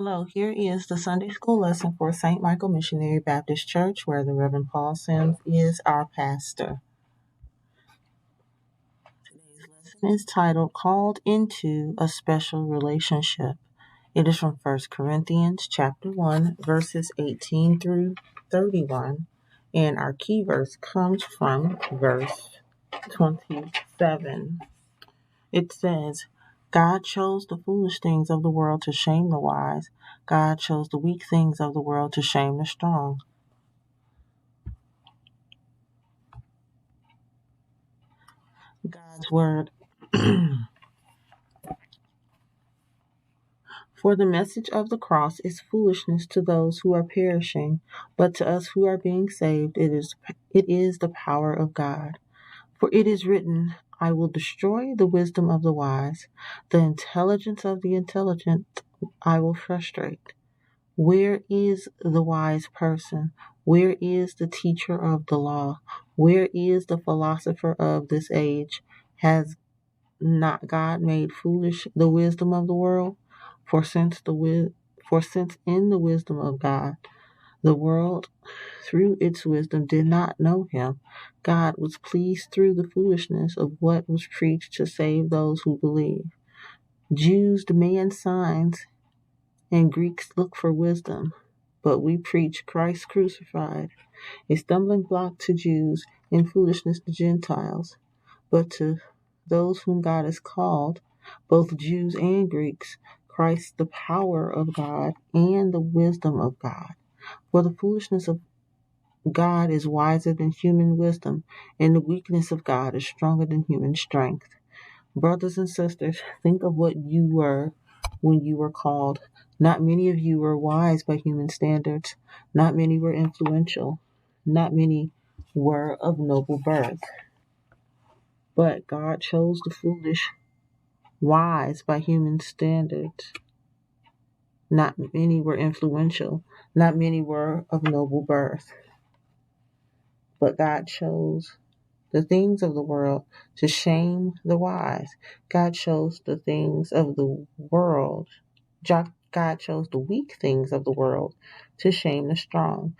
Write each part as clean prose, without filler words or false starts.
Hello, here is the Sunday school lesson for St. Michael Missionary Baptist Church, where the Reverend Paul Sims is our pastor. Today's lesson is titled Called into a Special Relationship. It is from 1 Corinthians chapter 1, verses 18 through 31, and our key verse comes from verse 27. It says, God chose the foolish things of the world to shame the wise. God chose the weak things of the world to shame the strong. God's word. For the message of the cross is foolishness to those who are perishing, but to us who are being saved it is the power of God. For it is written, I will destroy the wisdom of the wise, the intelligence of the intelligent I will frustrate. Where is the wise person? Where is the teacher of the law? Where is the philosopher of this age? Has not God made foolish the wisdom of the world? For since in the wisdom of God, the world through its wisdom did not know him, God was pleased through the foolishness of what was preached to save those who believe. Jews demand signs and Greeks look for wisdom, but we preach Christ crucified, a stumbling block to Jews and foolishness to Gentiles. But to those whom God has called, both Jews and Greeks, Christ the power of God and the wisdom of God. For the foolishness of God is wiser than human wisdom, and the weakness of God is stronger than human strength. Brothers and sisters, think of what you were when you were called. Not many of you were wise by human standards. Not many were influential. Not many were of noble birth. But God chose the foolish, wise by human standards. Not many were influential. Not many were of noble birth. But God chose the things of the world to shame the wise. God chose the things of the world. God chose the weak things of the world to shame the strong.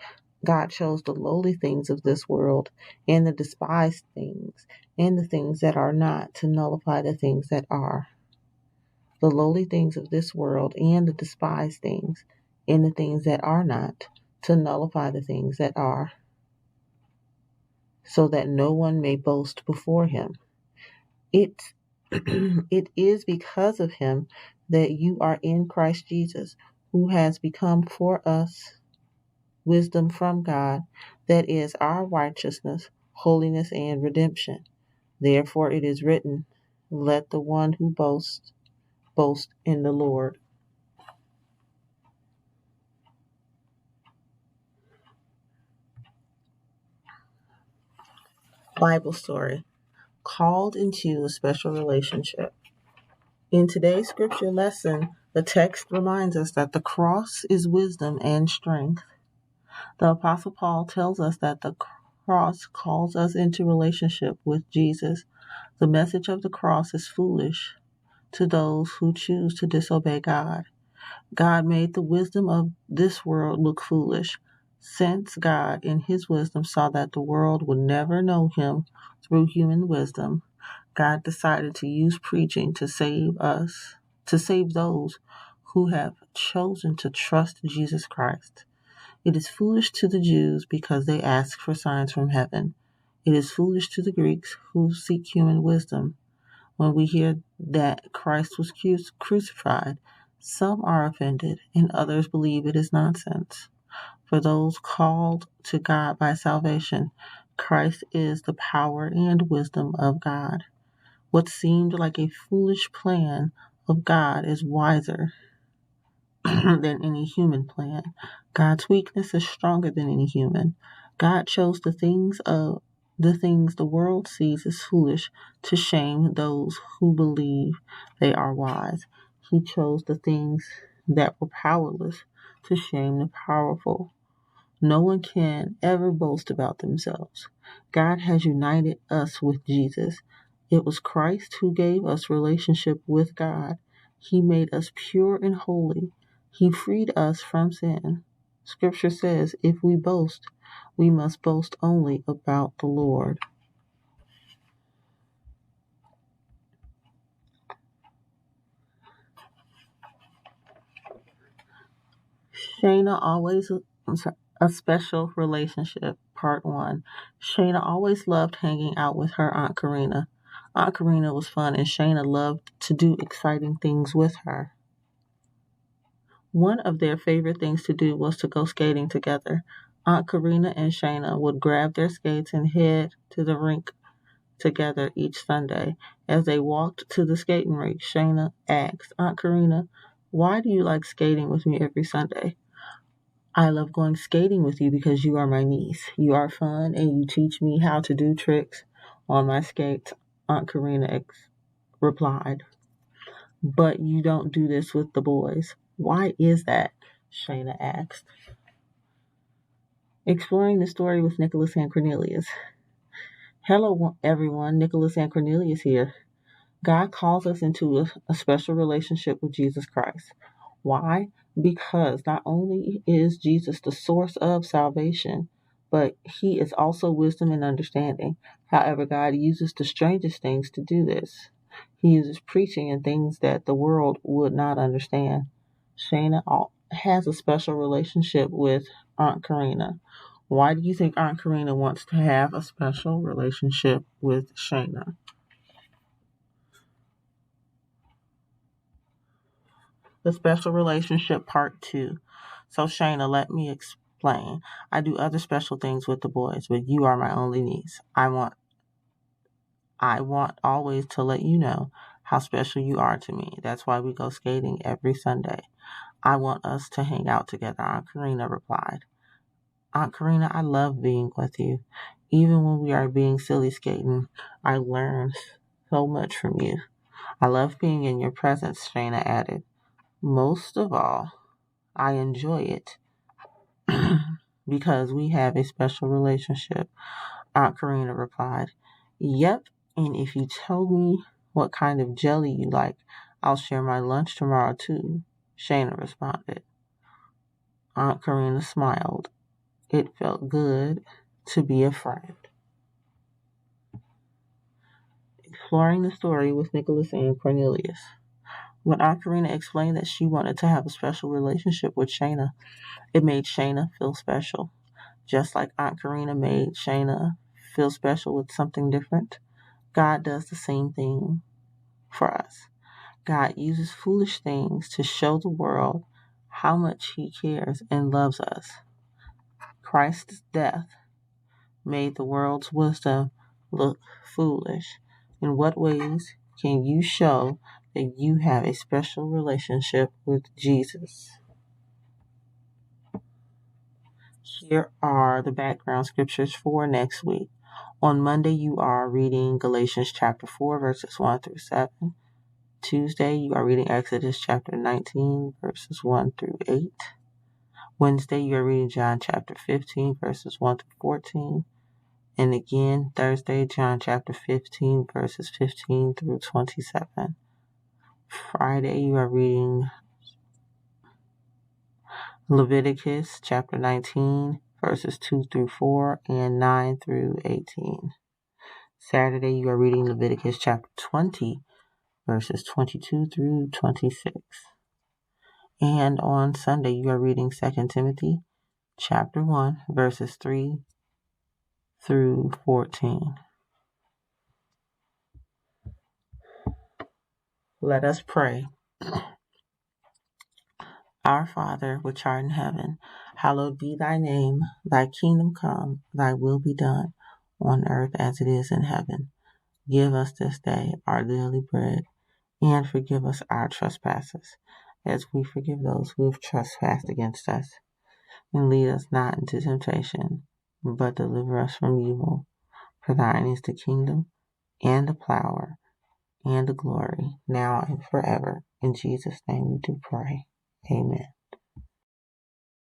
God chose the lowly things of this world and the despised things and the things that are not to nullify the things that are. The lowly things of this world and the despised things and the things that are not to nullify the things that are, so that no one may boast before him. It, it is because of him that you are in Christ Jesus, who has become for us wisdom from God, that is our righteousness, holiness, and redemption. Therefore it is written, let the one who boasts boast in the Lord. Bible story. Called into a special relationship. In today's scripture lesson, the text reminds us that the cross is wisdom and strength. The Apostle Paul tells us that the cross calls us into relationship with Jesus. The message of the cross is foolish to those who choose to disobey God. God made the wisdom of this world look foolish, since God, in his wisdom, saw that the world would never know him through human wisdom. God decided to use preaching to save those who have chosen to trust Jesus Christ. It is foolish to the Jews because they ask for signs from heaven. It is foolish to the Greeks who seek human wisdom. When we hear that Christ was crucified, some are offended and others believe it is nonsense. For those called to God by salvation, Christ is the power and wisdom of God. What seemed like a foolish plan of God is wiser than any human plan. God's weakness is stronger than any human. God chose the things the world sees as foolish to shame those who believe they are wise. He chose the things that were powerless to shame the powerful. No one can ever boast about themselves. God has united us with Jesus. It was Christ who gave us relationship with God. He made us pure and holy. He freed us from sin. Scripture says, if we boast, we must boast only about the Lord. Shayna always, a special relationship, part 1. Shayna always loved hanging out with her Aunt Karina. Aunt Karina was fun and Shayna loved to do exciting things with her. One of their favorite things to do was to go skating together. Aunt Karina and Shayna would grab their skates and head to the rink together each Sunday. As they walked to the skating rink, Shayna asked, Aunt Karina, why do you like skating with me every Sunday? I love going skating with you because you are my niece. You are fun and you teach me how to do tricks on my skates, Aunt Karina replied. But you don't do this with the boys. Why is that? Shayna asked. Exploring the story with Nicholas and Cornelius. Hello, everyone. Nicholas and Cornelius here. God calls us into a special relationship with Jesus Christ. Why? Because not only is Jesus the source of salvation, but he is also wisdom and understanding. However, God uses the strangest things to do this. He uses preaching and things that the world would not understand. Shayna has a special relationship with Aunt Karina. Why do you think Aunt Karina wants to have a special relationship with Shayna? The special relationship part 2. So Shayna, let me explain. I do other special things with the boys, but you are my only niece. I want always to let you know how special you are to me. That's why we go skating every Sunday. I want us to hang out together, Aunt Karina replied. Aunt Karina, I love being with you. Even when we are being silly skating, I learn so much from you. I love being in your presence, Shayna added. Most of all, I enjoy it because we have a special relationship, Aunt Karina replied. Yep, and if you tell me what kind of jelly you like, I'll share my lunch tomorrow too, Shayna responded. Aunt Karina smiled. It felt good to be a friend. Exploring the story with Nicholas and Cornelius. When Aunt Karina explained that she wanted to have a special relationship with Shayna, it made Shayna feel special. Just like Aunt Karina made Shayna feel special with something different, God does the same thing for us. God uses foolish things to show the world how much He cares and loves us. Christ's death made the world's wisdom look foolish. In what ways can you show that you have a special relationship with Jesus? Here are the background scriptures for next week. On Monday, you are reading Galatians chapter 4, verses 1 through 7. Tuesday, you are reading Exodus chapter 19, verses 1 through 8. Wednesday, you are reading John chapter 15, verses 1 through 14. And again, Thursday, John chapter 15, verses 15 through 27. Friday, you are reading Leviticus chapter 19, verses 2 through 4 and 9 through 18. Saturday, you are reading Leviticus chapter 20, verses 22 through 26. And on Sunday, you are reading 2 Timothy chapter 1, verses 3 through 14. Let us pray. Our Father, which art in heaven, hallowed be thy name. Thy kingdom come, thy will be done, on earth as it is in heaven. Give us this day our daily bread, and forgive us our trespasses, as we forgive those who have trespassed against us. And lead us not into temptation, but deliver us from evil. For thine is the kingdom, and the power, and the glory, now and forever. In Jesus' name we do pray. Amen.